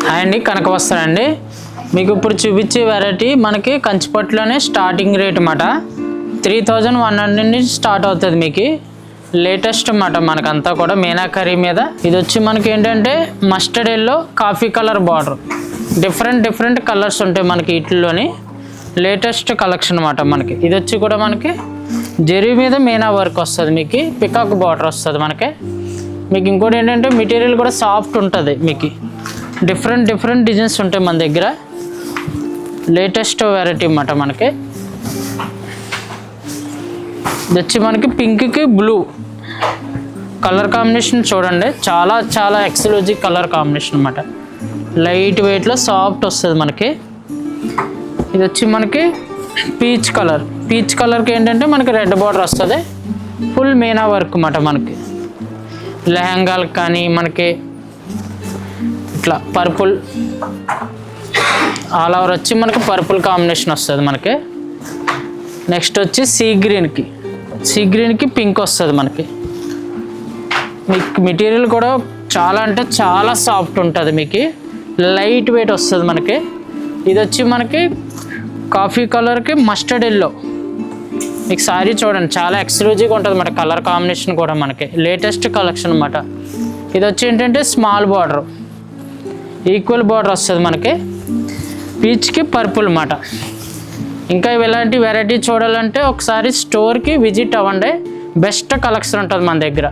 Hi అండి, కనక వస్త్రాలండి. మీకు ఇప్పుడు చూపించే వెరైటీ మనకి కంచిపట్టులోనే స్టార్టింగ్ రేట్ అన్నమాట. 3100 నుండి స్టార్ట్ అవుతుంది. మీకు లేటెస్ట్ అన్నమాట. మనకంతా కూడా మీనాకరీ మీద. ఇది వచ్చి మనకి ఏంటంటే mustard yellow coffee colour border, different colours ఉంటాయి మనకి. వీటిల్లోని లేటెస్ట్ కలెక్షన్ అన్నమాట మనకి. ఇది వచ్చి కూడా మనకి జెరీ మీద మీనా వర్క్ వస్తుంది. మీకు పికాక్ బార్డర్ వస్తుంది మనకి. మీకు ఇంకోటి ఏంటంటే మెటీరియల్ కూడా సాఫ్ట్ ఉంటుంది. మీకు డిఫరెంట్ డిజైన్స్ ఉంటాయి మన దగ్గర. లేటెస్ట్ వెరైటీ అన్నమాట మనకి. ఇది వచ్చి మనకి పింక్కి బ్లూ కలర్ కాంబినేషన్ చూడండి. చాలా ఎక్స్క్లూజివ్ కలర్ కాంబినేషన్ అన్నమాట. లైట్ వెయిట్లో సాఫ్ట్ వస్తుంది మనకి. ఇది వచ్చి మనకి పీచ్ కలర్కి ఏంటంటే మనకి రెడ్ బార్డర్ వస్తుంది. ఫుల్ మీనా వర్క్ అన్నమాట మనకి. లెహంగాలకు కానీ మనకి ఇట్లా పర్పుల్ ఆల్ ఓవర్ వచ్చి మనకి పర్పుల్ కాంబినేషన్ వస్తుంది మనకి. నెక్స్ట్ వచ్చి సీ గ్రీన్కి పింక్ వస్తుంది మనకి. మీకు మెటీరియల్ కూడా చాలా సాఫ్ట్ ఉంటుంది. మీకు లైట్ వెయిట్ వస్తుంది మనకి. ఇది వచ్చి మనకి కాఫీ కలర్కి మస్టర్డ్ ఎల్లో. మీకు శారీ చూడండి చాలా ఎక్స్క్లూజివ్గా ఉంటుంది అన్నమాట. కలర్ కాంబినేషన్ కూడా మనకి లేటెస్ట్ కలెక్షన్ అన్నమాట. ఇది వచ్చి ఏంటంటే స్మాల్ బార్డర్, ఈక్వల్ బార్డర్ వస్తుంది మనకి. పీచ్కి పర్పుల్ అన్నమాట. ఇంకా ఇలాంటి వెరైటీ చూడాలంటే ఒకసారి స్టోర్కి విజిట్ అవ్వండి. బెస్ట్ కలెక్షన్ ఉంటుంది మన దగ్గర.